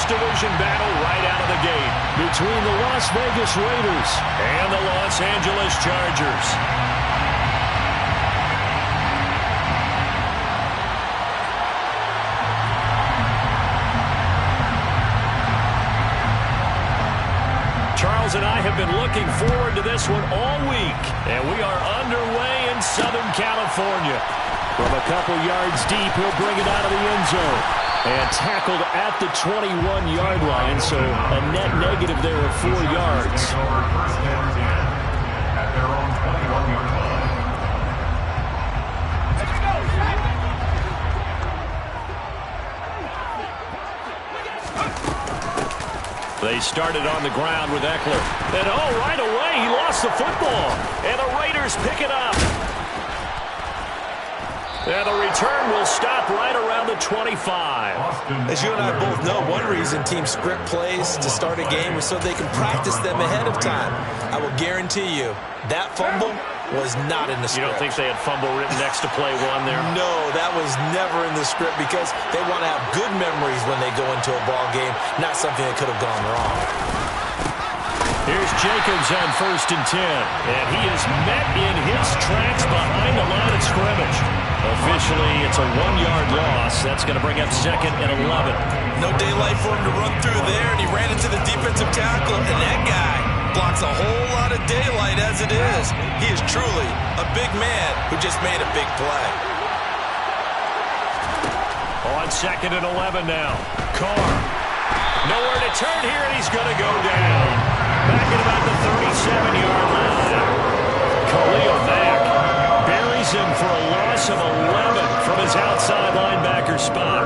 this division battle right out of the gate between the Las Vegas Raiders and the Los Angeles Chargers. Charles and I have been looking forward to this one all week, and we are underway in Southern California. From a couple yards deep, he'll bring it out of the end zone. And tackled at the 21-yard line, so a net negative there of 4 yards. They started on the ground with Eckler. And right away, he lost the football. And the Raiders pick it up. And the return will stop right around the 25. As you and I both know, one reason teams script plays to start a game is so they can practice them ahead of time. I will guarantee you that fumble was not in the script. You don't think they had fumble written next to play one there? No, that was never in the script because they want to have good memories when they go into a ball game, not something that could have gone wrong. Here's Jacobs on 1st and 10. And he is met in his tracks behind the line of scrimmage. Officially, it's a 1-yard loss. That's going to bring up 2nd and 11. No daylight for him to run through there, and he ran into the defensive tackle, and that guy blocks a whole lot of daylight as it is. He is truly a big man who just made a big play. On 2nd and 11 now. Carr. Nowhere to turn here, and he's going to go down. Back at about the 37-yard line. Khalil Mack buries him for a loss of 11 from his outside linebacker spot.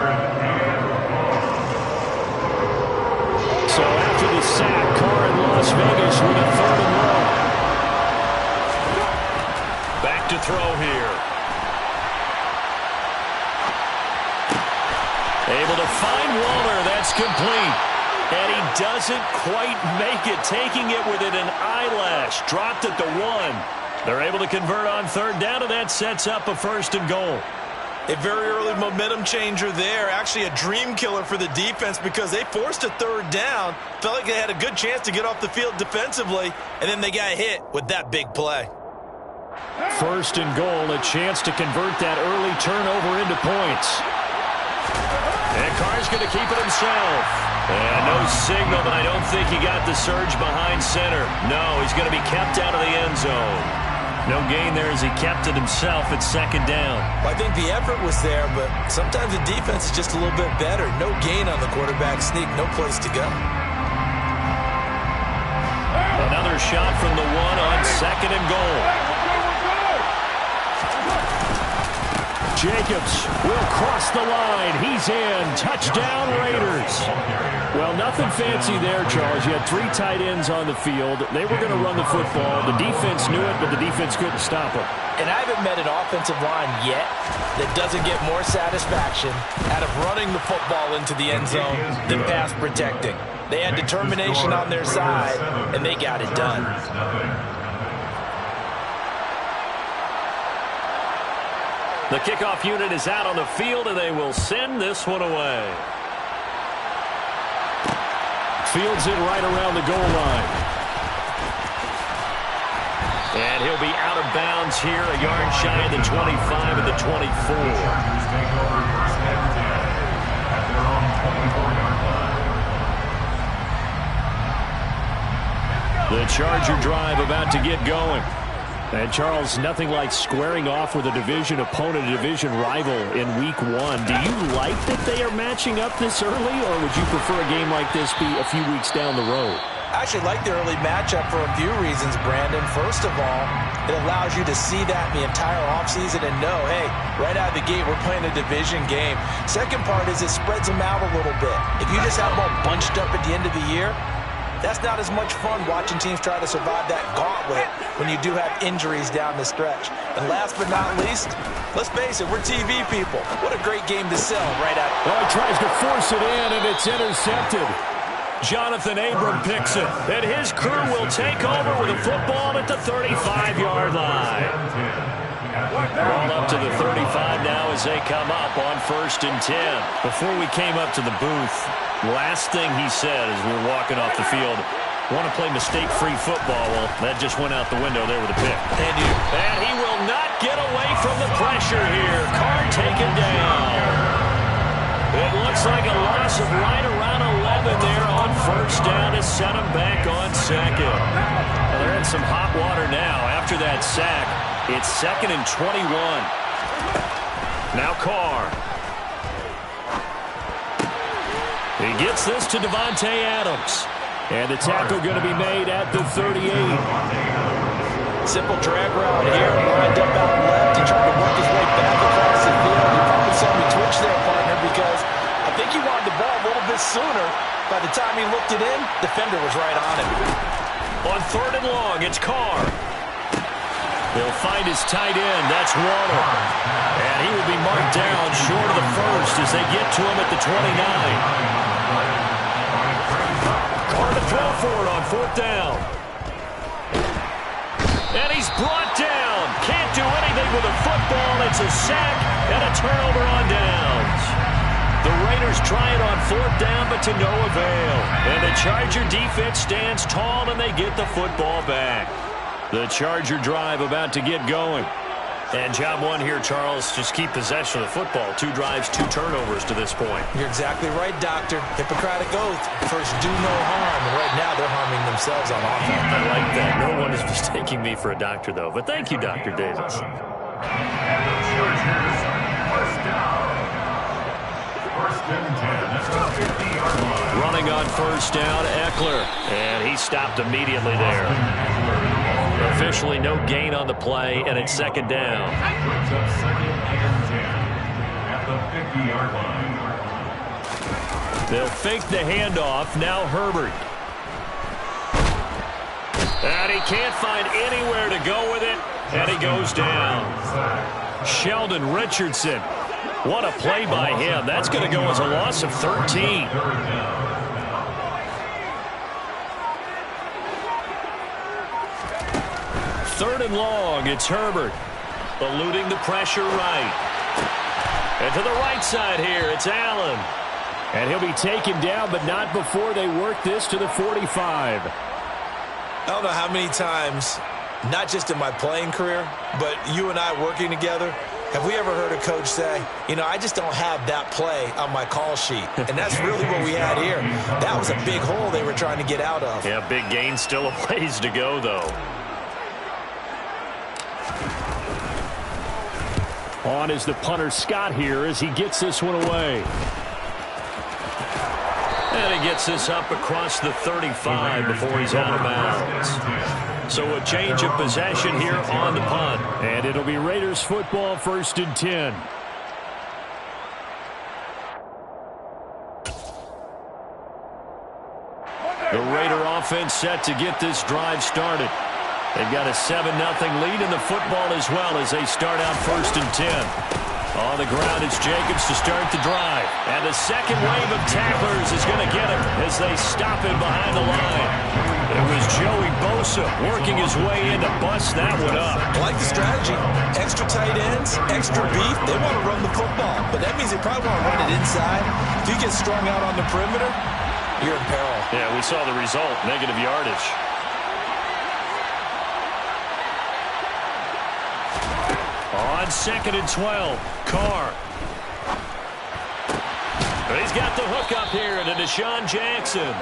So after the sack, Carr in Las Vegas with a 3rd and long. Back to throw here. Able to find Waller. That's complete. And he doesn't quite make it, taking it within an eyelash. Dropped at the 1. They're able to convert on 3rd down, and that sets up a 1st and goal. A very early momentum changer there. Actually a dream killer for the defense because they forced a 3rd down. Felt like they had a good chance to get off the field defensively, and then they got hit with that big play. 1st and goal, a chance to convert that early turnover into points. And Carr's going to keep it himself. And no signal, but I don't think he got the surge behind center. No, he's going to be kept out of the end zone. No gain there as he kept it himself at 2nd down. Well, I think the effort was there, but sometimes the defense is just a little bit better. No gain on the quarterback sneak, no place to go. Another shot from the 1 on 2nd and goal. Jacobs will cross the line. He's in. Touchdown, Raiders. Well, nothing fancy there, Charles. You had 3 tight ends on the field. They were going to run the football. The defense knew it, but the defense couldn't stop them. And I haven't met an offensive line yet that doesn't get more satisfaction out of running the football into the end zone than pass protecting. They had determination on their side, and they got it done. The kickoff unit is out on the field, and they will send this one away. Fields it right around the goal line. And he'll be out of bounds here, a yard shy of the 25 and the 24. The Charger drive about to get going. And, Charles, nothing like squaring off with a division opponent, a division rival in Week 1. Do you like that they are matching up this early, or would you prefer a game like this be a few weeks down the road? I actually like the early matchup for a few reasons, Brandon. First of all, it allows you to see that the entire offseason and know, hey, right out of the gate, we're playing a division game. Second part is it spreads them out a little bit. If you just have them all bunched up at the end of the year, that's not as much fun watching teams try to survive that gauntlet when you do have injuries down the stretch. And last but not least, let's face it, we're TV people. What a great game to sell right out. Well, he tries to force it in, and it's intercepted. Jonathan Abram picks it. And his crew will take over with a football at the 35-yard line. Ball up to the 35 now as they come up on 1st and 10. Before we came up to the booth, last thing he said as we were walking off the field, want to play mistake-free football. Well, that just went out the window there with a pick. And he will not get away from the pressure here. Carr taken down. It looks like a loss of right around 11 there on 1st down to set him back on 2nd. Well, they're in some hot water now after that sack. It's 2nd and 21. Now Carr. He gets this to Davante Adams. And the tackle going to be made at the 38. Simple drag route here, lined up out left. He tried to work his way back across the field. You probably saw me twitch there, partner, because I think he wanted the ball a little bit sooner. By the time he looked it in, defender was right on him. On 3rd and long, it's Carr. They'll find his tight end. That's Waddle. And he will be marked down short of the first as they get to him at the 29. Carr to throw for it on 4th down. And he's brought down. Can't do anything with a football. It's a sack and a turnover on downs. The Raiders try it on 4th down, but to no avail. And the Charger defense stands tall, and they get the football back. The Charger drive about to get going. And job one here, Charles, just keep possession of the football. 2 drives, 2 turnovers to this point. You're exactly right, Doctor. Hippocratic oath. First, do no harm. And right now, they're harming themselves on offense. I like that. No one is mistaking me for a doctor, though. But thank you, Dr. Davis. Running on 1st down, Eckler. And he stopped immediately there. Officially no gain on the play, and it's 2nd down. They'll fake the handoff. Now Herbert. And he can't find anywhere to go with it, and he goes down. Sheldon Richardson. What a play by him. That's going to go as a loss of 13. 3rd and long, it's Herbert. Eluding the pressure right. And to the right side here, it's Allen. And he'll be taken down, but not before they work this to the 45. I don't know how many times, not just in my playing career, but you and I working together, have we ever heard a coach say, you know, I just don't have that play on my call sheet. And that's really what we had here. That was a big hole they were trying to get out of. Yeah, big gain, still a ways to go, though. On is the punter Scott here as he gets this one away. And he gets this up across the 35 before he's out of bounds. So a change of possession here on the punt. And it'll be Raiders football, 1st and 10. The Raider offense set to get this drive started. They've got a 7-0 lead in the football as well as they start out 1st and 10. On the ground, it's Jacobs to start the drive. And the second wave of tacklers is going to get him as they stop him behind the line. It was Joey Bosa working his way in to bust that one up. I like the strategy. Extra tight ends, extra beef. They want to run the football, but that means they probably want to run it inside. If you get strung out on the perimeter, you're in peril. Yeah, we saw the result, negative yardage. On 2nd and 12, Carr. He's got the hook up here to Deshaun Jackson.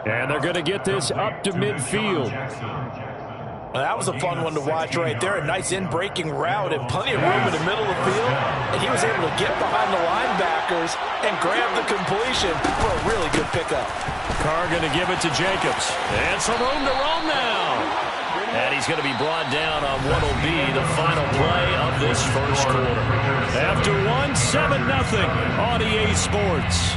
And they're going to get this up to midfield. Well, that was a fun one to watch right there. A nice in-breaking route and plenty of room in the middle of the field. And he was able to get behind the linebackers and grab the completion for a really good pickup. Carr going to give it to Jacobs. And some room to roam now. And he's going to be brought down on what will be the final play of this first quarter. After 7-0 on EA Sports.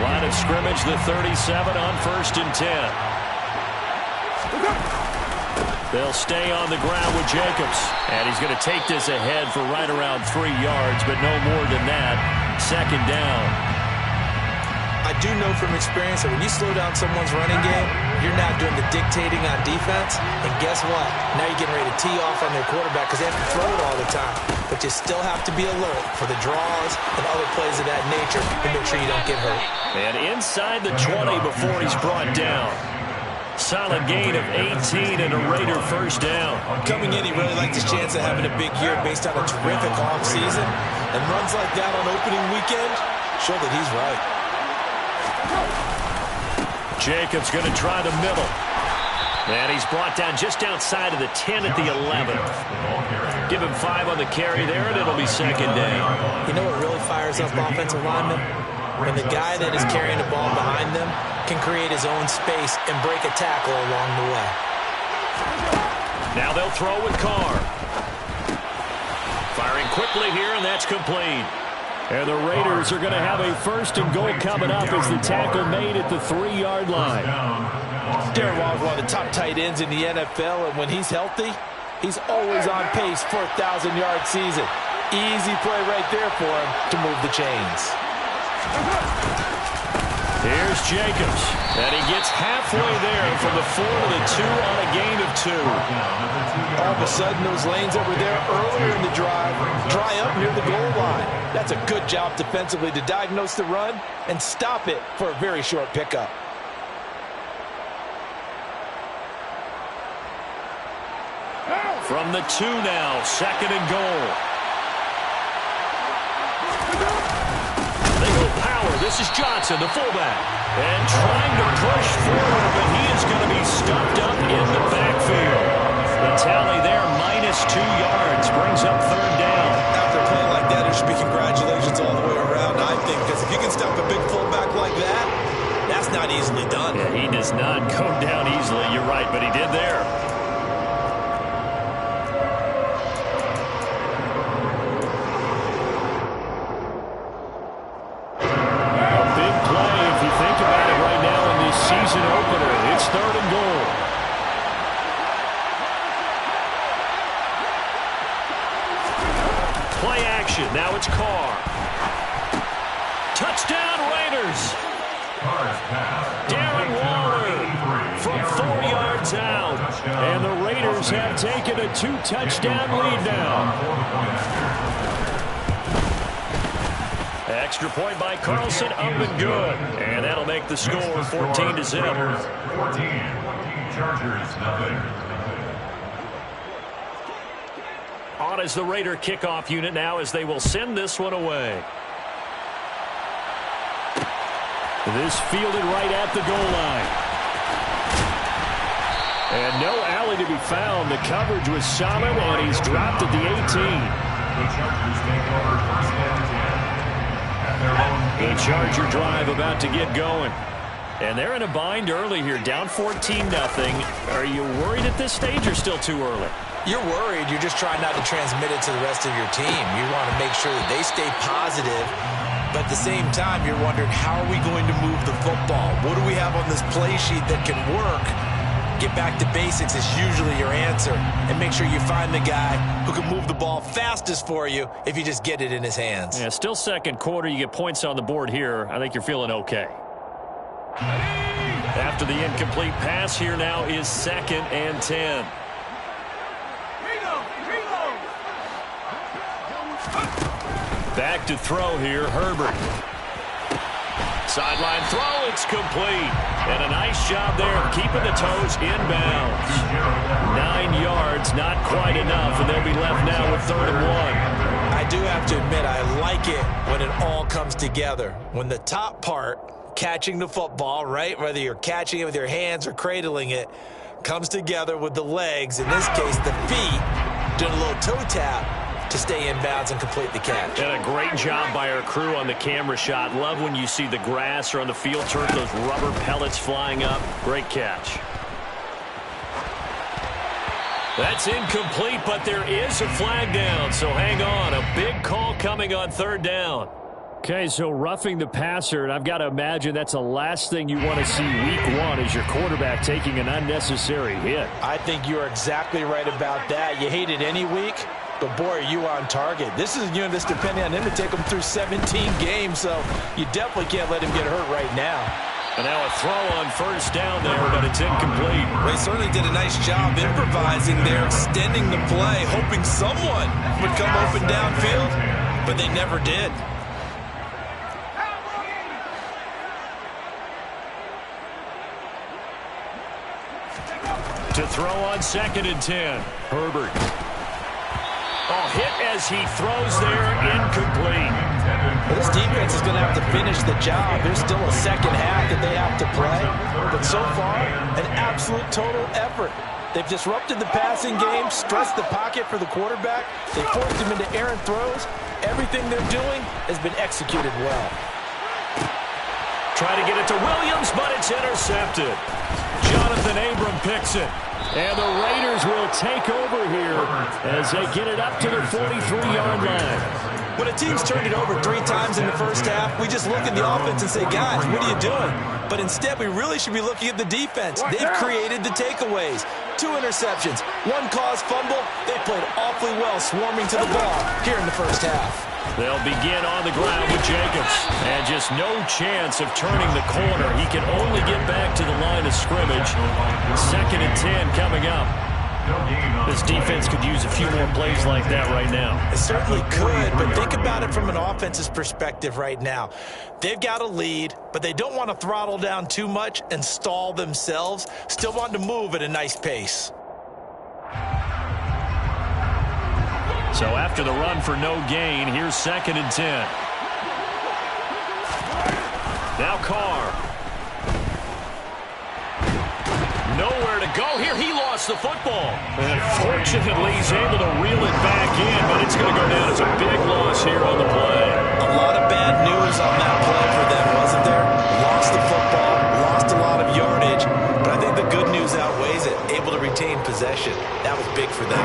Line of scrimmage, the 37 on 1st and 10. They'll stay on the ground with Jacobs. And he's going to take this ahead for right around 3 yards, but no more than that. second down. I do know from experience that when you slow down someone's running game, you're not doing the dictating on defense. And guess what? Now you're getting ready to tee off on their quarterback because they have to throw it all the time. But you still have to be alert for the draws and other plays of that nature to make sure you don't get hurt. And inside the 20 before he's brought down. Solid gain of 18 and a Raider first down. Coming in, he really liked his chance of having a big year based on a terrific offseason. And runs like that on opening weekend show that he's right. Jacobs going to try the middle. And he's brought down just outside of the 10 at the 11. Give him 5 on the carry there, and it'll be second down. You know what really fires up offensive linemen? When the guy that is carrying the ball behind them can create his own space and break a tackle along the way. Now they'll throw with Carr. Firing quickly here, and that's complete. And the Raiders are going to have a first and goal coming up as the tackle made at the 3-yard line. Darren Waller's one of the top tight ends in the NFL, and when he's healthy, he's always on pace for a 1,000-yard season. Easy play right there for him to move the chains. Here's Jacobs, and he gets halfway there from the 4 to the 2 on a gain of 2. All of a sudden, those lanes that were there earlier in the drive dry up near the goal line. That's a good job defensively to diagnose the run and stop it for a very short pickup. From the 2 now, second and goal. They go power. This is Johnson, the fullback. And trying to push forward, but he is going to be stuffed up in the backfield. The tally there, -2 yards, brings up third down. After playing like that, there should be congratulations all the way around, I think, because if you can stop a big fullback like that, that's not easily done. Yeah, he does not go down easily. You're right, but he did there. Season opener. It's third and goal. Play action. Now it's Carr. Touchdown Raiders. Darren Waller from 4 yards out. And the Raiders have taken a 2-touchdown lead now. Extra point by Carlson, up and good. And that'll make the score 14-0. On is the Raider kickoff unit now as they will send this one away. This fielded right at the goal line. And no alley to be found. The coverage was solid, and he's dropped at the 18. The Chargers take over first and 10. The Charger drive about to get going. And they're in a bind early here, down 14-0. Are you worried at this stage or still too early? You're worried. You're just trying not to transmit it to the rest of your team. You want to make sure that they stay positive. But at the same time, you're wondering, how are we going to move the football? What do we have on this play sheet that can work? Get back to basics is usually your answer. And make sure you find the guy who can move the ball fastest for you if you just get it in his hands. Yeah, still second quarter. You get points on the board here. I think you're feeling okay. After the incomplete pass, here now is 2nd and 10. Back to throw here, Herbert. Sideline throw, it's complete. And a nice job there of keeping the toes inbounds. 9 yards, not quite enough, and they'll be left now with 3rd and 1. I do have to admit, I like it when it all comes together. When the top part, catching the football, right, whether you're catching it with your hands or cradling it, comes together with the legs, in this case the feet, doing a little toe tap to stay inbounds and complete the catch. And a great job by our crew on the camera shot. Love when you see the grass or on the field turf, those rubber pellets flying up. Great catch. That's incomplete, but there is a flag down, so hang on. A big call coming on 3rd down. Okay, so roughing the passer, and I've got to imagine that's the last thing you want to see week 1 is your quarterback taking an unnecessary hit. I think you're exactly right about that. You hate it any week, But, boy, are you on target. This is a unit that's depending on him to take him through 17 games, so you definitely can't let him get hurt right now. And now a throw on first down there, but it's incomplete. They certainly did a nice job improvising there, extending the play, hoping someone would come open downfield, but they never did. To throw on 2nd and 10. Herbert. Oh, hit as he throws there, incomplete. Well, this defense is going to have to finish the job. There's still a second half that they have to play. But so far, an absolute total effort. They've disrupted the passing game, stressed the pocket for the quarterback. They forced him into errant throws. Everything they're doing has been executed well. Try to get it to Williams, but it's intercepted. Jonathan Abram picks it. And the Raiders will take over here as they get it up to the 43-yard line. When a team's turned it over 3 times in the first half, we just look at the offense and say, guys, what are you doing? But instead, we really should be looking at the defense. They've created the takeaways. 2 interceptions, 1 caused fumble. They played awfully well swarming to the ball here in the first half. They'll begin on the ground with Jacobs. And just no chance of turning the corner. He can only get back to the line of scrimmage. 2nd and 10 coming up. This defense could use a few more plays like that right now. It certainly could, but think about it from an offense's perspective right now. They've got a lead, but they don't want to throttle down too much and stall themselves. Still want to move at a nice pace. So after the run for no gain, here's 2nd and 10. Now Carr. Nowhere to go here. He lost the football. And fortunately, he's able to reel it back in, but it's going to go down as a big loss here on the play. A lot of bad news on that play for them, wasn't there? Lost the football, lost a lot of yardage, but I think the good news outweighs it. Able to retain possession. That was big for them.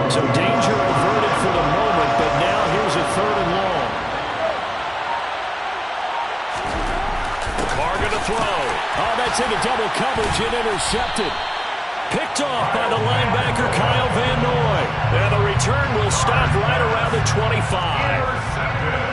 So danger averted for the moment, but now here's a 3rd and long. Carr going to throw. Oh, that's into double coverage and intercepted. Picked off by the linebacker, Kyle Van Noy. And the return will stop right around the 25.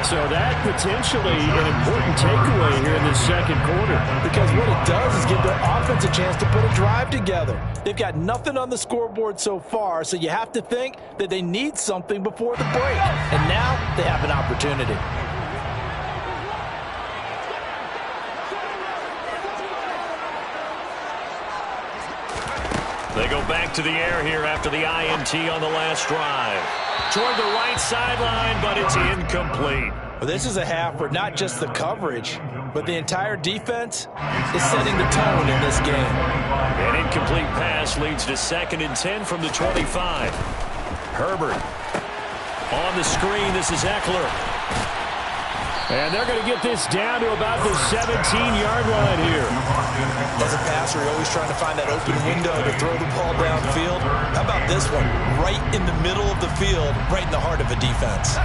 So that potentially an important takeaway here in the 2nd quarter. Because what it does is give their offense a chance to put a drive together. They've got nothing on the scoreboard so far, so you have to think that they need something before the break. And now they have an opportunity. They go back to the air here after the INT on the last drive. Toward the right sideline, but it's incomplete. Well, this is a half where not just the coverage, but the entire defense is setting the tone in this game. An incomplete pass leads to 2nd and 10 from the 25. Herbert on the screen. This is Eckler. And they're going to get this down to about the 17-yard line here. As a passer, you're always trying to find that open window to throw the ball downfield. How about this one? Right in the middle of the field, right in the heart of a defense.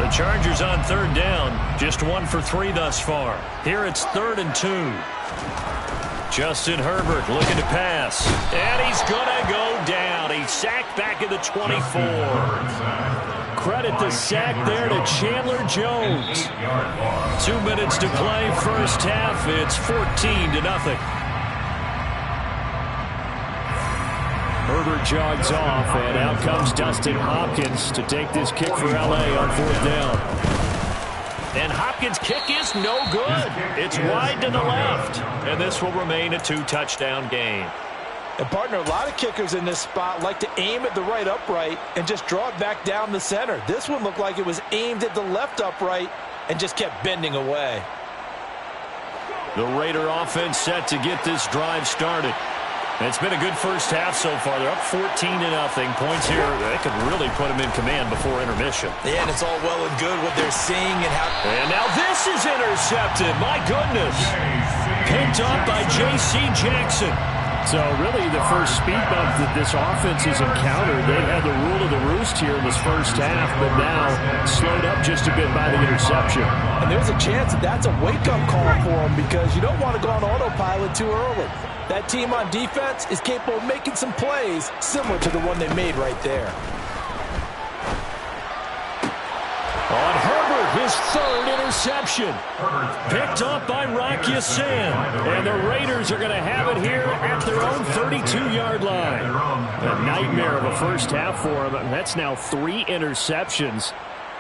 The Chargers on 3rd down. Just 1 for 3 thus far. Here it's 3rd and 2. Justin Herbert looking to pass. And he's going to go down. He's sacked back at the 24. Credit the sack there to Chandler Jones. 2 minutes to play first half. It's 14-0. Herbert jogs off, and out comes Dustin Hopkins to take this kick for L.A. on 4th down. And Hopkins' kick is no good. It's wide to the left. And this will remain a 2-touchdown game. And, partner, a lot of kickers in this spot like to aim at the right upright and just draw it back down the center. This one looked like it was aimed at the left upright and just kept bending away. The Raider offense set to get this drive started. It's been a good first half so far. They're up 14-0. Points here, they could really put them in command before intermission. Yeah, and it's all well and good what they're seeing and how... And now this is intercepted. My goodness. Picked up by J.C. Jackson. So really the first speed bump that this offense has encountered, they had the rule of the roost here in this first half, but now slowed up just a bit by the interception. And there's a chance that that's a wake-up call for them because you don't want to go on autopilot too early. That team on defense is capable of making some plays similar to the one they made right there. his third interception. Picked up by Rocky Sin. And the Raiders are going to have it here at their own 32-yard line. A nightmare of a first half for him. That's now 3 interceptions.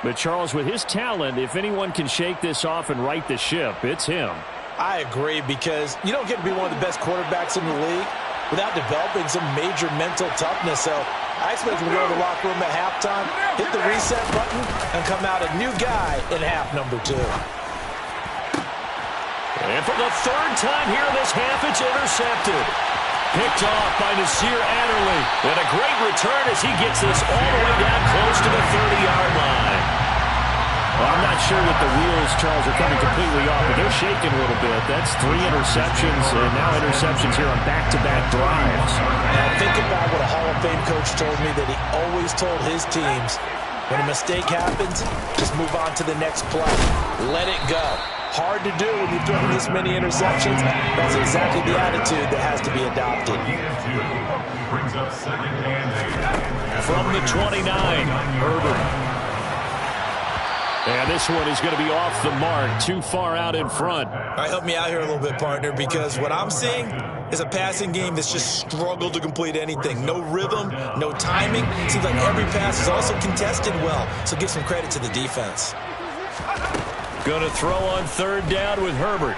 But Charles, with his talent, if anyone can shake this off and right the ship, it's him. I agree, because you don't get to be one of the best quarterbacks in the league without developing some major mental toughness. So I expect him to go to the locker room at halftime, hit the reset button, and come out a new guy in half number 2. And for the third time here in this half, it's intercepted. Picked off by Nasir Adderley. And a great return as he gets this all the way down close to the 30-yard line. Well, I'm not sure that the wheels, Charles, are coming completely off, but they're shaking a little bit. That's 3 interceptions, and now interceptions here on back-to-back drives. And think about what a Hall of Fame coach told me, that he always told his teams, when a mistake happens, just move on to the next play. Let it go. Hard to do when you've thrown this many interceptions. That's exactly the attitude that has to be adopted. Brings up 2nd and 8. From the 29, Herbert. And this one is going to be off the mark, too far out in front. All right, help me out here a little bit, partner, because what I'm seeing is a passing game that's just struggled to complete anything. No rhythm, no timing. Seems like every pass is also contested well, so give some credit to the defense. Going to throw on 3rd down with Herbert.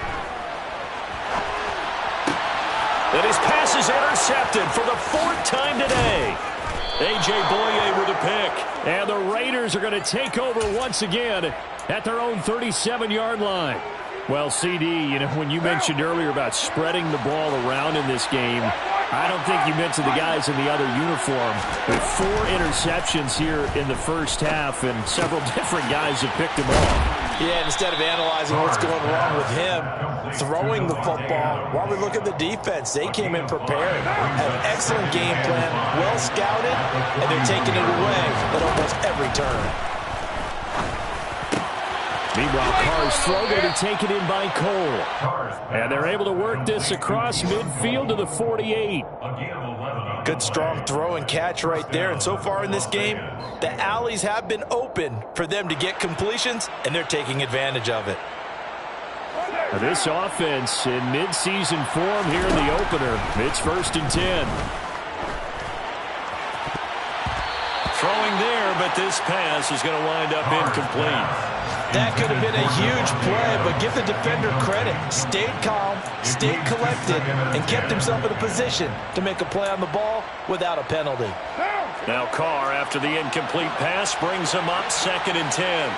And his pass is intercepted for the 4th time today. A.J. Boye with a pick. And the Raiders are going to take over once again at their own 37-yard line. Well, CD, you know, when you mentioned earlier about spreading the ball around in this game, I don't think you mentioned the guys in the other uniform. With 4 interceptions here in the first half, and several different guys have picked them off. Yeah, and instead of analyzing what's going wrong with him, throwing the football, while we look at the defense, they came in prepared, have an excellent game plan, well scouted, and they're taking it away at almost every turn. Meanwhile, Carr's throw going to be taken in by Cole. And they're able to work this across midfield to the 48. Good strong throw and catch right there. And so far in this game, the alleys have been open for them to get completions, and they're taking advantage of it. This offense in midseason form here in the opener. It's 1st and 10. Throwing there, but this pass is going to wind up incomplete. That could have been a huge play, but give the defender credit. Stayed calm, stayed collected, and kept himself in a position to make a play on the ball without a penalty. Now Carr, after the incomplete pass, brings him up 2nd and 10.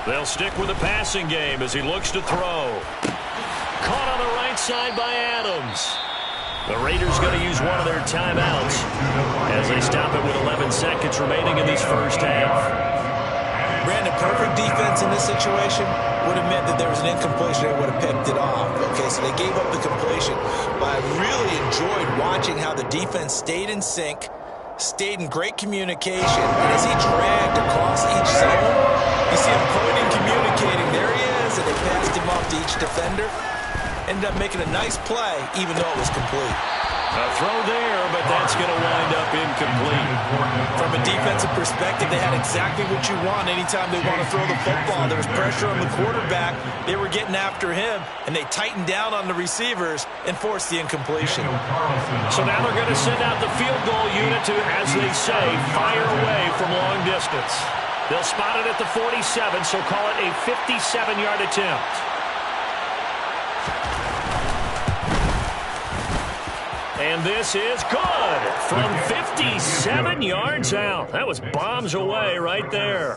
They'll stick with the passing game as he looks to throw. Caught on the right side by Adams. The Raiders going to use one of their timeouts as they stop it with 11 seconds remaining in this first half. Brandon, perfect defense in this situation would have meant that there was an incompletion. They would have picked it off. Okay, so they gave up the completion. But I really enjoyed watching how the defense stayed in sync, stayed in great communication. And as he dragged across each zone, you see him pointing, communicating. There he is, and they passed him off to each defender. Ended up making a nice play, even though it was complete. A throw there, but that's going to wind up incomplete. From a defensive perspective, they had exactly what you want anytime they want to throw the football. There was pressure on the quarterback. They were getting after him, and they tightened down on the receivers and forced the incompletion. So now they're going to send out the field goal unit to, as they say, fire away from long distance. They'll spot it at the 47, so call it a 57-yard attempt. And this is good from 57 yards out. That was bombs away right there.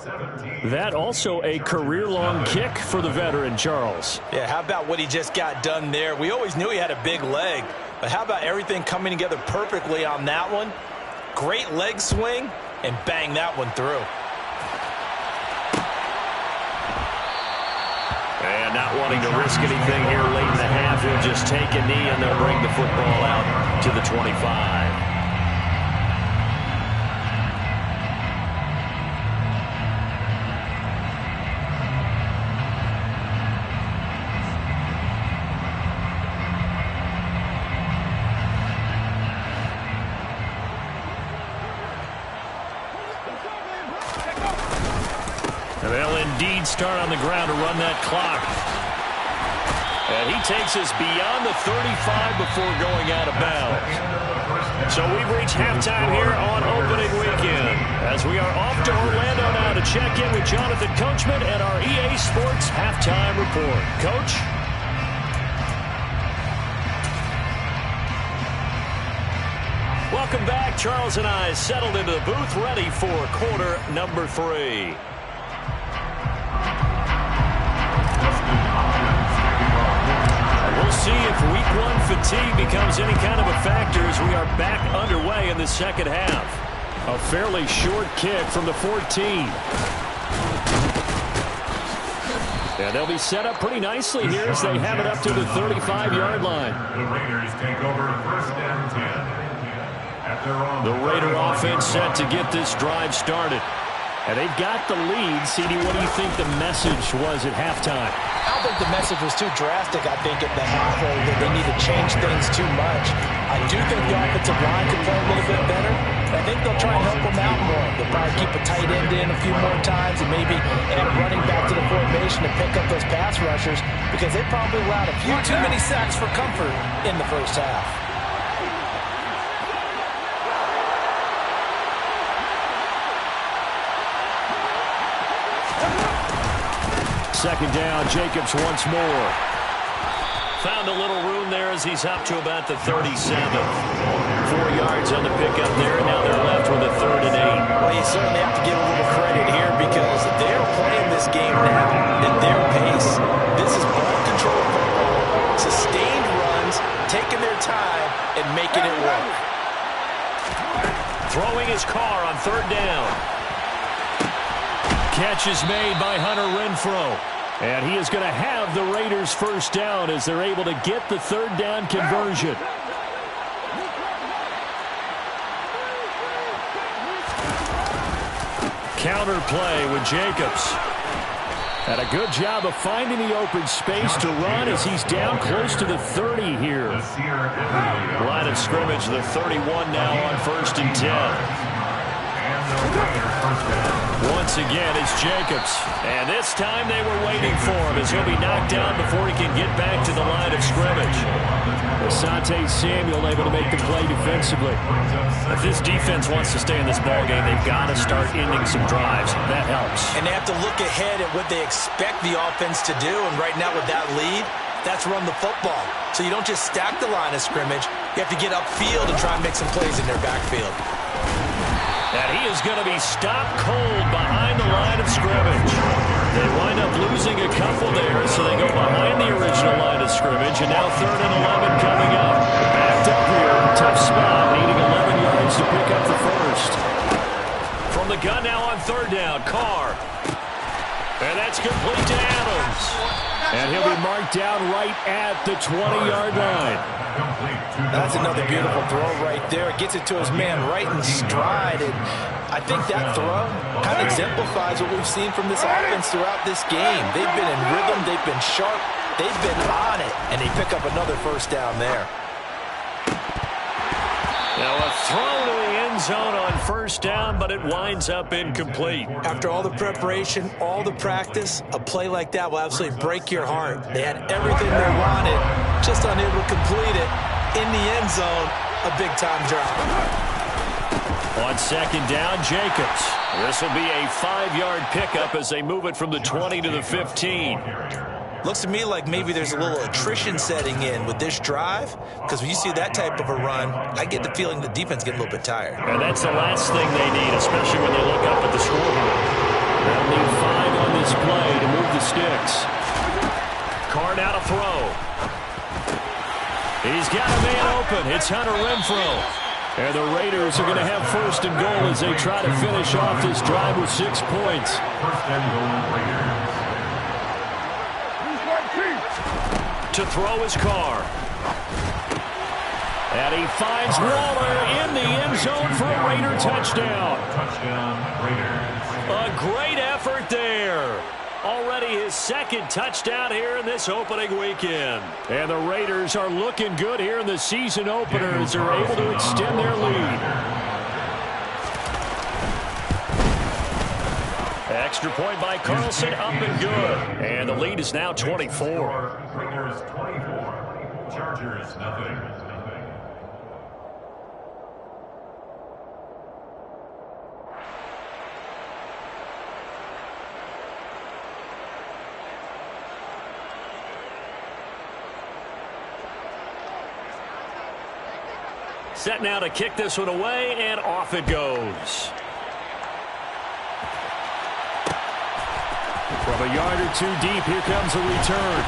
That also a career-long kick for the veteran, Charles. Yeah, how about what he just got done there? We always knew he had a big leg, but how about everything coming together perfectly on that one? Great leg swing, and bang that one through. And not wanting to risk anything here late in the half, he'll just take a knee and they'll bring the football out to the 25. indeed start on the ground to run that clock. And he takes us beyond the 35 before going out of bounds. So we've reached halftime here on opening weekend, as we are off to Orlando now to check in with Jonathan Coachman and our EA Sports Halftime Report. Coach? Welcome back. Charles and I settled into the booth, ready for quarter number 3. We'll see if week 1 fatigue becomes any kind of a factor as we are back underway in the second half. A fairly short kick from the 14. And they'll be set up pretty nicely here as they have it up to the 35-yard line. The Raiders take over first and 10. The Raider offense set to get this drive started. And they've got the lead. CD, what do you think the message was at halftime? I don't think the message was too drastic. I think at the half that they need to change things too much. I do think the offensive line could play a little bit better. I think they'll try and help them out more. They'll probably keep a tight end in a few more times and maybe add running back to the formation to pick up those pass rushers, because they probably allowed a few too many sacks for comfort in the first half. Second down, Jacobs once more. Found a little room there as he's up to about the 37. 4 yards on the pickup there, and now they're left with a 3rd and 8. Well, you certainly have to give a little credit here because they're playing this game now at their pace. This is ball control football, sustained runs, taking their time, and making it work. Throwing his car on 3rd down. Catch is made by Hunter Renfrow. And he is going to have the Raiders first down as they're able to get the 3rd down conversion. Counter play with Jacobs. And a good job of finding the open space to run as he's down close to the 30 here. Line of scrimmage, the 31 now on 1st and 10. Once again, it's Jacobs. And this time they were waiting for him as he'll be knocked down before he can get back to the line of scrimmage. Asante Samuel able to make the play defensively. If this defense wants to stay in this ballgame, they've got to start ending some drives. That helps. And they have to look ahead at what they expect the offense to do. And right now with that lead, that's run the football. So you don't just stack the line of scrimmage. You have to get upfield and try and make some plays in their backfield. And he is going to be stopped cold behind the line of scrimmage. They wind up losing a couple there, so they go behind the original line of scrimmage. And now 3rd and 11 coming up. Backed up here, tough spot, needing 11 yards to pick up the first. From the gun now on 3rd down, Carr. And that's complete to Adams. And he'll be marked down right at the 20-yard line. That's another beautiful throw right there. It gets it to his man right in stride. And I think that throw kind of exemplifies what we've seen from this offense throughout this game. They've been in rhythm. They've been sharp. They've been on it. And they pick up another first down there. Now a throw to the end zone on 1st down, but it winds up incomplete. After all the preparation, all the practice, a play like that will absolutely break your heart. They had everything they wanted, just unable to complete it. In the end zone, a big-time drop. On 2nd down, Jacobs. This will be a 5-yard pickup as they move it from the 20 to the 15. Looks to me like maybe there's a little attrition setting in with this drive, because when you see that type of a run, I get the feeling the defense getting a little bit tired. And that's the last thing they need, especially when they look up at the scoreboard. They'll need 5 on this play to move the sticks. Carr now to throw. He's got a man open. It's Hunter Renfrow. And the Raiders are going to have 1st and goal as they try to finish off this drive with 6 points. 1st and goal, Raiders. To throw his Carr. And he finds Waller in the end zone for a Raider touchdown. Touchdown, Raiders. A great effort there. Already his 2nd touchdown here in this opening weekend. And the Raiders are looking good here in the season opener as they're able to extend their lead. Extra point by Carlson, up and good. And the lead is now 24. Raiders 24. Chargers nothing. Set now to kick this one away, and off it goes. From a yard or two deep, here comes a return.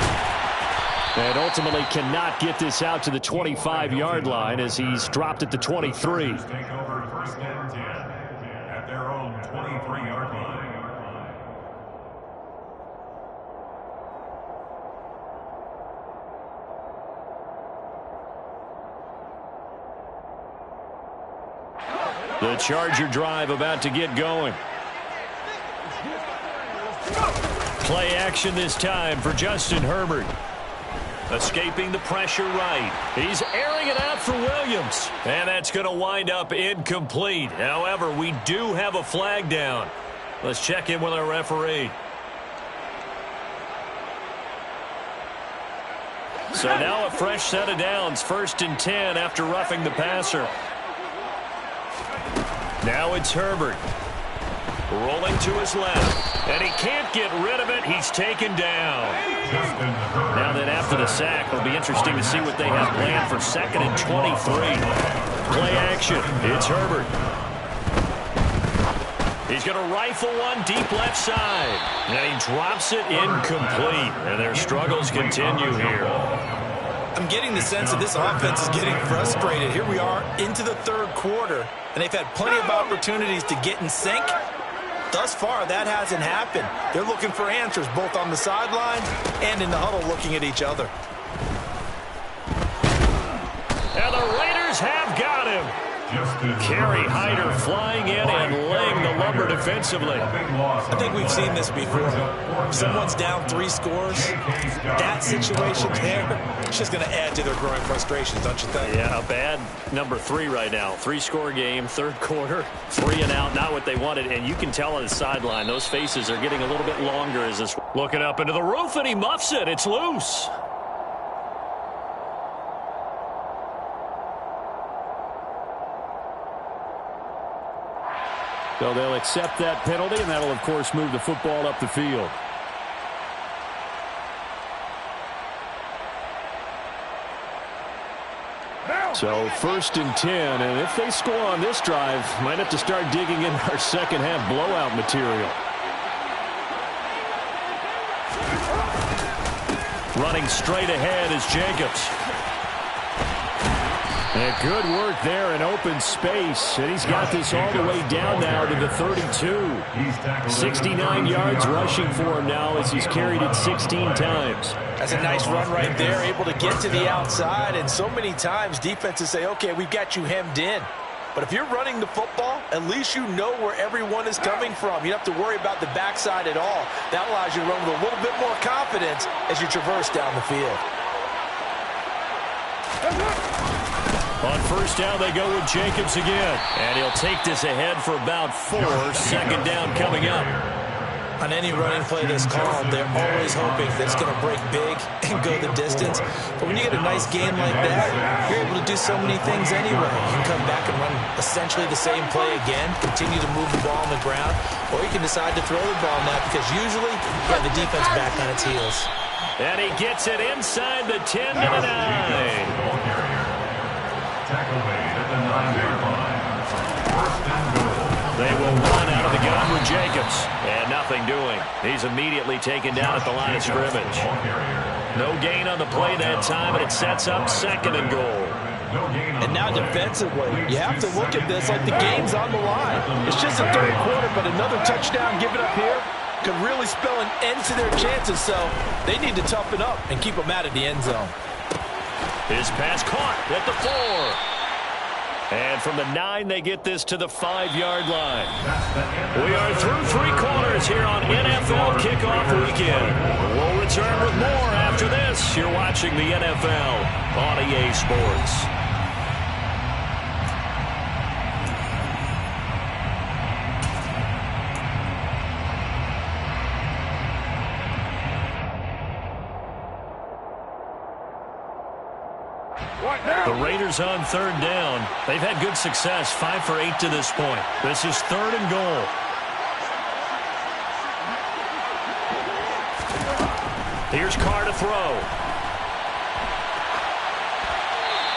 And ultimately cannot get this out to the 25-yard line as he's dropped at the 23. Take over first and 10 at their own 23-yard line. The Charger drive about to get going. Play action this time for Justin Herbert. Escaping the pressure right. He's airing it out for Williams. And that's going to wind up incomplete. However, we do have a flag down. Let's check in with our referee. So now a fresh set of downs. 1st and 10 after roughing the passer. Now it's Herbert. Rolling to his left. And he can't get rid of it. He's taken down. Now then after the sack, it'll be interesting to see what they have planned for 2nd and 23. Play action. It's Herbert. He's going to rifle one deep left side. And he drops it incomplete. And their struggles continue here. I'm getting the sense that this offense is getting frustrated. Here we are into the 3rd quarter, and they've had plenty of opportunities to get in sync. Thus far, that hasn't happened. They're looking for answers both on the sideline and in the huddle looking at each other. And the Raiders have got him. Kerry Hyder flying in and laying the lumber defensively. I think we've seen this before. If someone's down 3 scores, that situation there, it's just going to add to their growing frustrations, don't you think? Yeah, a bad number 3 right now. 3-score game, 3rd quarter, 3 and out, not what they wanted. And you can tell on the sideline, those faces are getting a little bit longer as this looking up into the roof, and he muffs it. It's loose. So they'll accept that penalty, and that'll, of course, move the football up the field. So 1st and 10, and if they score on this drive, might have to start digging in our second-half blowout material. Running straight ahead is Jacobs. And good work there in open space. And he's got this all the way down now to the 32. 69 yards rushing for him now as he's carried it 16 times. That's a nice run right there, able to get to the outside. And so many times defenses say, okay, we've got you hemmed in. But if you're running the football, at least you know where everyone is coming from. You don't have to worry about the backside at all. That allows you to run with a little bit more confidence as you traverse down the field. On 1st down, they go with Jacobs again. And he'll take this ahead for about 4. 2nd down coming up. On any running play that's called, they're always hoping that it's going to break big and go the distance. But when you get a nice game like that, you're able to do so many things anyway. You can come back and run essentially the same play again, continue to move the ball on the ground, or you can decide to throw the ball now because usually you have the defense back on its heels. And he gets it inside the 10 to the 9. Tackle made at the 9-yard line. 1st and goal. They will run out of the gun with Jacobs. And nothing doing. He's immediately taken down at the line of scrimmage. No gain on the play that time, and it sets up 2nd and goal. And now defensively, you have to look at this like the game's on the line. It's just the 3rd quarter, but another touchdown given up here could really spell an end to their chances. So they need to toughen up and keep them out of the end zone. His pass caught at the 4. And from the 9, they get this to the 5-yard line. We are through 3 quarters here on NFL Kickoff Weekend. We'll return with more after this. You're watching the NFL on EA Sports. The Raiders on third down. They've had good success, 5 for 8 to this point. This is third and goal. Here's Carr to throw.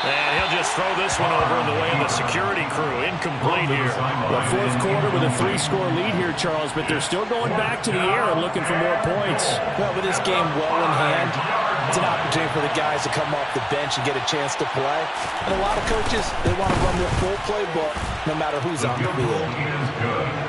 And he'll just throw this one over in the way of the security crew. Incomplete here. The fourth quarter with a 3-score lead here, Charles, but they're still going back to the air and looking for more points. Well, with this game well in hand, it's an opportunity for the guys to come off the bench and get a chance to play. And a lot of coaches, they want to run their full playbook no matter who's on the field.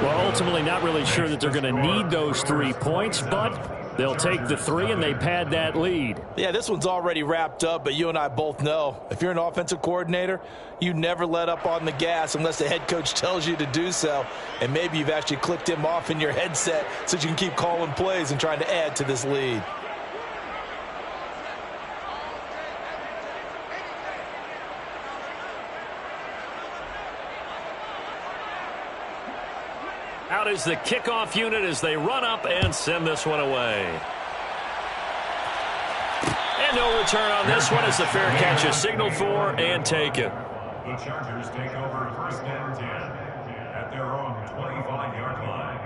Well, ultimately not really sure that they're going to need those 3 points, but they'll take the 3 and they pad that lead. Yeah, this one's already wrapped up, but you and I both know if you're an offensive coordinator, you never let up on the gas unless the head coach tells you to do so. And maybe you've actually clicked him off in your headset so you can keep calling plays and trying to add to this lead. Out is the kickoff unit as they run up and send this one away. And no return on this one as the fair catch is signaled for and taken. The Chargers take over first and 10 at their own 25-yard line.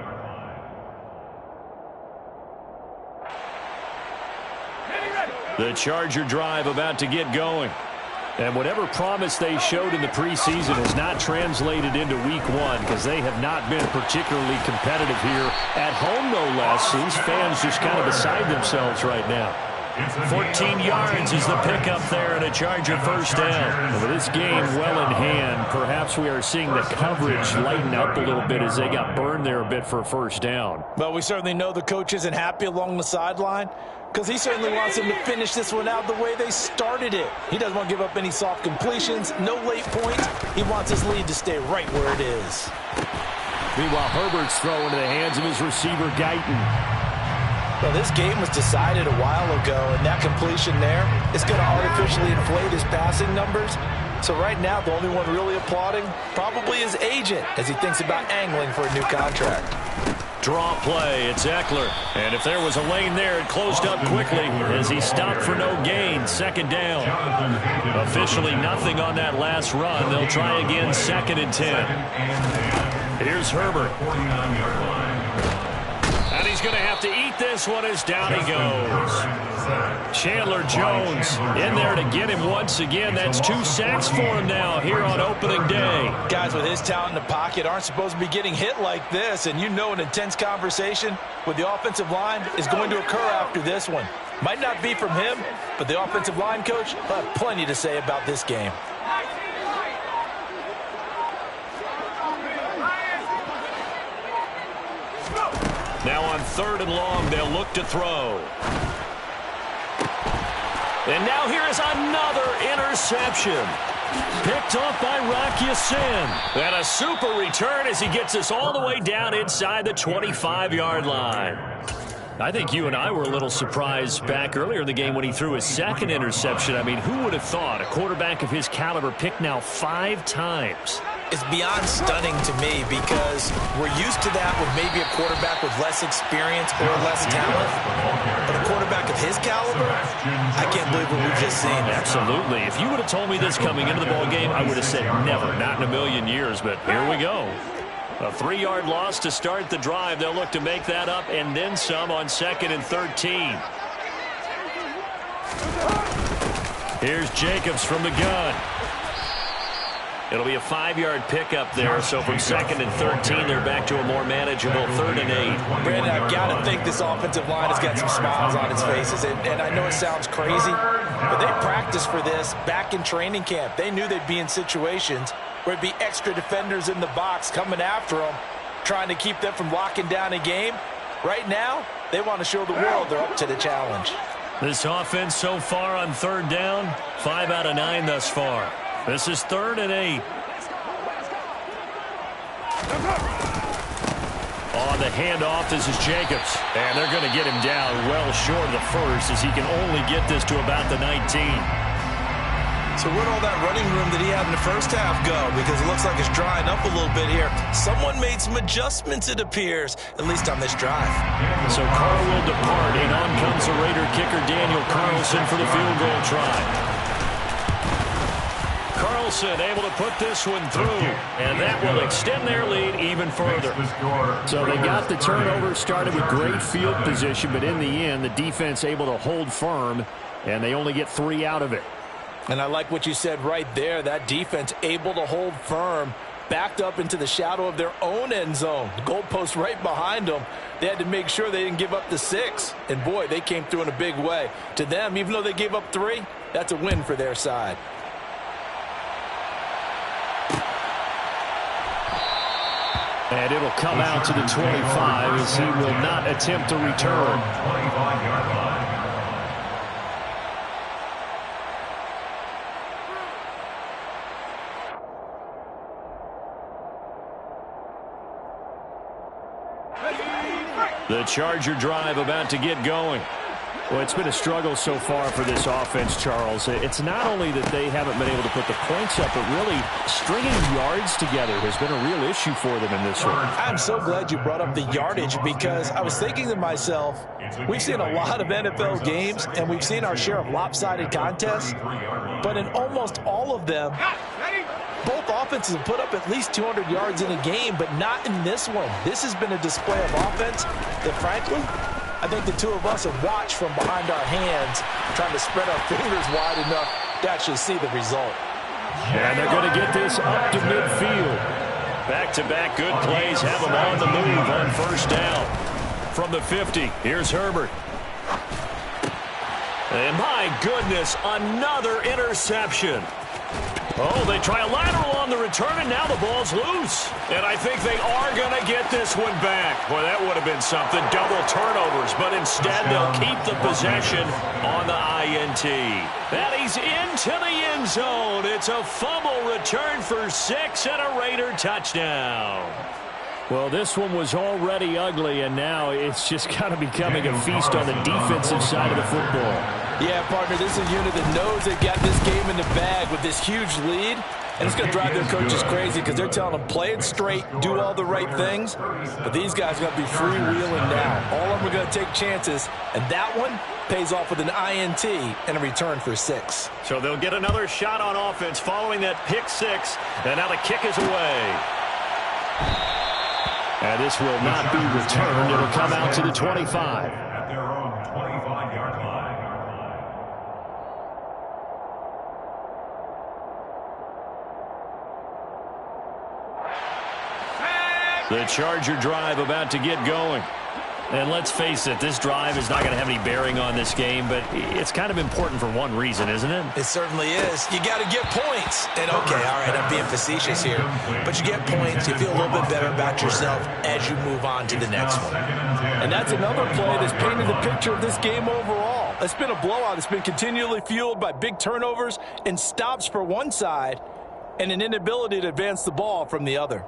The Charger drive about to get going. And whatever promise they showed in the preseason has not translated into week 1 because they have not been particularly competitive here at home, no less. These fans just kind of beside themselves right now. 14 yards is the pickup there and a Charger first down. And with this game well in hand, perhaps we are seeing the coverage lighten up a little bit as they got burned there a bit for a first down. Well, we certainly know the coach isn't happy along the sideline because he certainly wants them to finish this one out the way they started it. He doesn't want to give up any soft completions, no late points. He wants his lead to stay right where it is. Meanwhile, Herbert's throw into the hands of his receiver, Guyton. Well, this game was decided a while ago, and that completion there is going to artificially inflate his passing numbers. So right now, the only one really applauding probably his agent as he thinks about angling for a new contract. Draw play, it's Eckler. And if there was a lane there, it closed up quickly as he stopped for no gain. Second down. Officially nothing on that last run. They'll try again, 2nd and 10. Here's Herbert. And he's going to have to eat this one as down he goes. Chandler Jones in there to get him once again. That's 2 sacks for him now here on opening day. Guys with his talent in the pocket aren't supposed to be getting hit like this, and you know an intense conversation with the offensive line is going to occur after this one. Might not be from him, but the offensive line coach will have plenty to say about this game. Now on 3rd and long, they'll look to throw. And now here is another interception. Picked off by Rocky Sin. And a super return as he gets us all the way down inside the 25-yard line. I think you and I were a little surprised back earlier in the game when he threw his 2nd interception. I mean, who would have thought a quarterback of his caliber picked now 5 times? It's beyond stunning to me because we're used to that with maybe a quarterback with less experience or less talent. But a quarterback of his caliber, I can't believe what we've just seen. Absolutely. If you would have told me this coming into the ball game, I would have said never, not in a million years. But here we go. A 3-yard loss to start the drive. They'll look to make that up and then some on 2nd and 13. Here's Jacobs from the gun. It'll be a 5-yard pickup there, so from 2nd and 13, they're back to a more manageable 3rd and 8. Brandon, I've got to think this offensive line has got some smiles on its faces, and I know it sounds crazy, but they practiced for this back in training camp. They knew they'd be in situations where it'd be extra defenders in the box coming after them, trying to keep them from locking down a game. Right now, they want to show the world they're up to the challenge. This offense so far on 3rd down, 5 out of 9 thus far. This is 3rd and 8. On the handoff, this is Jacobs. And they're going to get him down well short of the first as he can only get this to about the 19. So where'd all that running room that he had in the first half go? Because it looks like it's drying up a little bit here. Someone made some adjustments, it appears, at least on this drive. So Carr will depart, and on comes the Raider kicker Daniel Carlson for the field goal try. Carlson able to put this one through, and that will extend their lead even further. So they got the turnover started with great field position, but in the end, the defense able to hold firm, and they only get 3 out of it. And I like what you said right there. That defense able to hold firm, backed up into the shadow of their own end zone. The goalpost right behind them. They had to make sure they didn't give up the 6. And, boy, they came through in a big way. To them, even though they gave up 3, that's a win for their side. And it'll come out to the 25 as he will not attempt to return. 25-yard line. The Charger drive about to get going. Well, it's been a struggle so far for this offense, Charles. It's not only that they haven't been able to put the points up, but really stringing yards together has been a real issue for them in this one. I'm so glad you brought up the yardage, because I was thinking to myself, we've seen a lot of NFL games, and we've seen our share of lopsided contests, but in almost all of them, both offenses have put up at least 200 yards in a game, but not in this one. This has been a display of offense that, frankly, I think the two of us have watched from behind our hands, trying to spread our fingers wide enough to actually see the result. And they're going to get this up to midfield. Back-to-back good plays have them on the move on first down. From the 50, here's Herbert. And my goodness, another interception. Oh, they try a lateral on the return, and now the ball's loose. And I think they are going to get this one back. Boy, that would have been something. Double turnovers, but instead they'll keep the possession on the INT. And he's into the end zone. It's a fumble return for 6 and a Raider touchdown. Well, this one was already ugly, and now it's just kind of becoming a feast on the defensive side of the football. Yeah, partner, this is a unit that knows they've got this game in the bag with this huge lead, and it's going to drive their coaches crazy because they're telling them, play it straight, do all the right things, but these guys are going to be freewheeling now. All of them are going to take chances, and that one pays off with an INT and a return for 6. So they'll get another shot on offense following that pick 6, and now the kick is away. And this will not be returned. It'll come out to the 25. At their own 25-yard line. The Charger drive about to get going. And let's face it, this drive is not going to have any bearing on this game, but it's kind of important for one reason, isn't it? It certainly is. You got to get points. And, okay, all right, I'm being facetious here, but you get points, you feel a little bit better about yourself as you move on to the next one. And that's another play that's painted the picture of this game overall. It's been a blowout. It's been continually fueled by big turnovers and stops for one side and an inability to advance the ball from the other.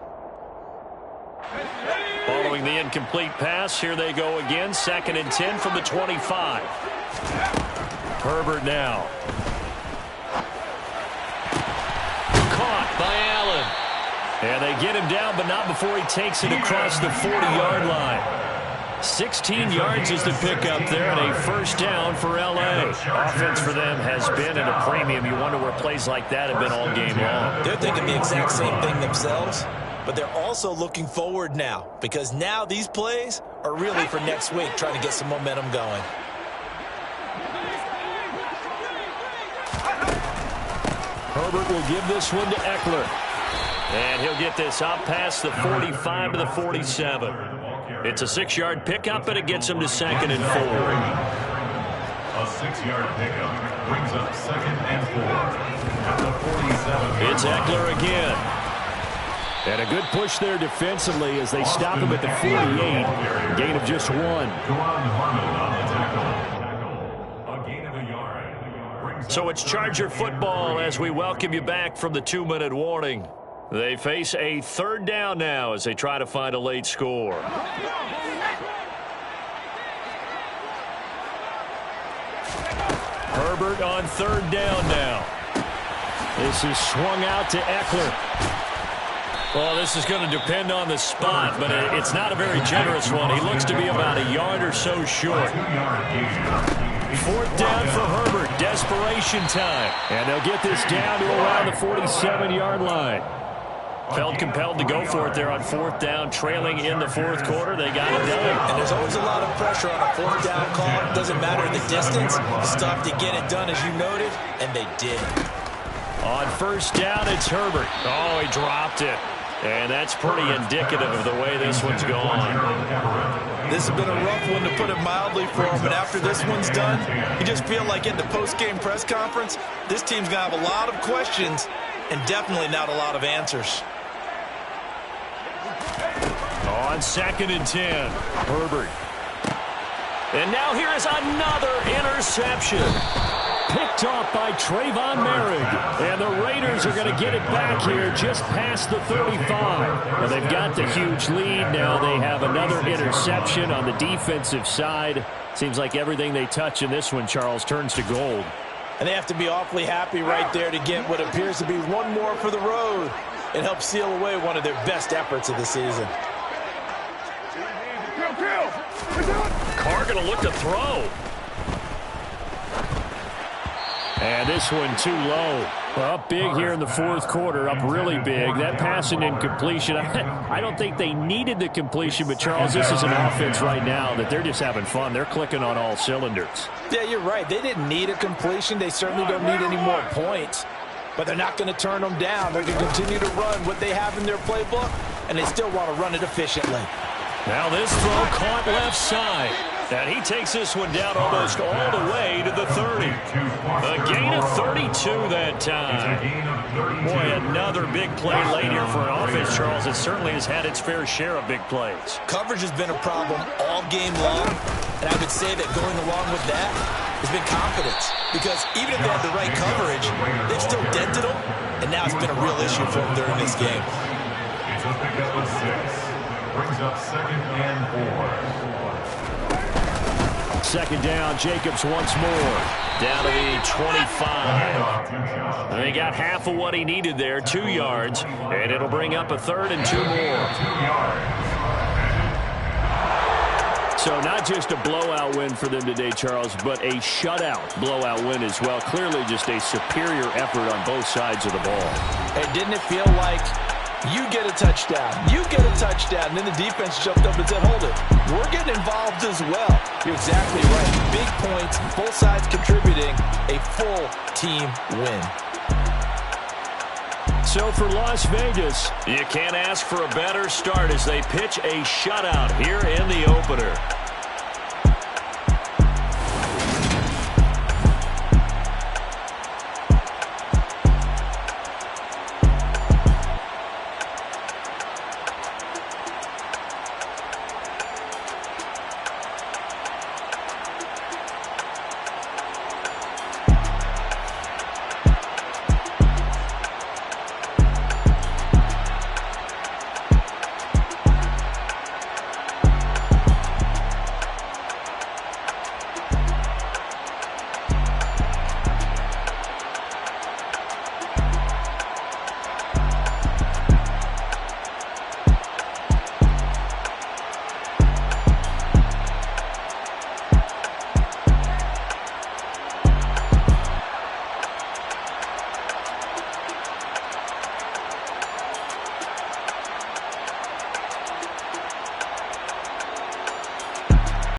Following the incomplete pass, here they go again. 2nd and 10 from the 25. Herbert now. Caught by Allen. And they get him down, but not before he takes it across the 40-yard line. 16 yards is the pickup there, and a first down for L.A. Offense for them has been at a premium. You wonder where plays like that have been all game long. They're thinking the exact same thing themselves, but they're also looking forward now, because now these plays are really for next week, trying to get some momentum going. Herbert will give this one to Eckler. And he'll get this out past the 45 to the 47. It's a 6-yard pickup, and it gets him to 2nd and 4. A 6-yard pickup brings up 2nd and 4 at the 47. It's Eckler again. And a good push there defensively as they stop him at the 48. Gain of just 1. So it's Charger football as we welcome you back from the 2-minute warning. They face a 3rd down now as they try to find a late score. Herbert on 3rd down now. This is swung out to Eckler. Well, this is going to depend on the spot, but it's not a very generous one. He looks to be about a yard or so short. Fourth down for Herbert. Desperation time. And they'll get this down to around the 47-yard line. Felt compelled to go for it there on fourth down, trailing in the fourth quarter. They got it done. And there's always a lot of pressure on a fourth down call. It doesn't matter the distance. You still have to get it done, as you noted, and they did. On first down, it's Herbert. Oh, he dropped it. And that's pretty indicative of the way this one's gone. This has been a rough one, to put it mildly, for him. And after this one's done, you just feel like in the post-game press conference, this team's going to have a lot of questions and definitely not a lot of answers. On 2nd and 10, Herbert. And now here is another interception. Picked off by Trayvon Merrick. And the Raiders are going to get it back here just past the 35. Well, they've got the huge lead. Now they have another interception on the defensive side. Seems like everything they touch in this one, Charles, turns to gold. And they have to be awfully happy right there to get what appears to be one more for the road. It helps seal away one of their best efforts of the season. Carr going to look to throw. And this one too low. Well, up big here in the fourth quarter, up really big. That pass and incompletion, I don't think they needed the completion, but Charles, this is an offense right now that they're just having fun. They're clicking on all cylinders. Yeah, you're right. They didn't need a completion. They certainly don't need any more points, but they're not going to turn them down. They're going to continue to run what they have in their playbook, and they still want to run it efficiently. Now this throw caught left side. And he takes this one down almost all the way to the 30. A gain of 32 that time. Boy, another big play late here for an offense, Charles. It certainly has had its fair share of big plays. Coverage has been a problem all game long, and I would say that going along with that has been confidence. Because even if they had the right coverage, they've still dented them, and now it's been a real issue for them during this game. It's a pickup of 6. Brings up 2nd and 4. Second down, Jacobs once more. Down to the 25. And he got half of what he needed there, 2 yards. And it'll bring up a 3rd and 2 more. So not just a blowout win for them today, Charles, but a shutout blowout win as well. Clearly just a superior effort on both sides of the ball. Hey, didn't it feel like you get a touchdown, you get a touchdown, and then the defense jumped up and said, hold it, we're getting involved as well. You're exactly right. Big points, both sides contributing, a full team win. So for Las Vegas, you can't ask for a better start as they pitch a shutout here in the opener.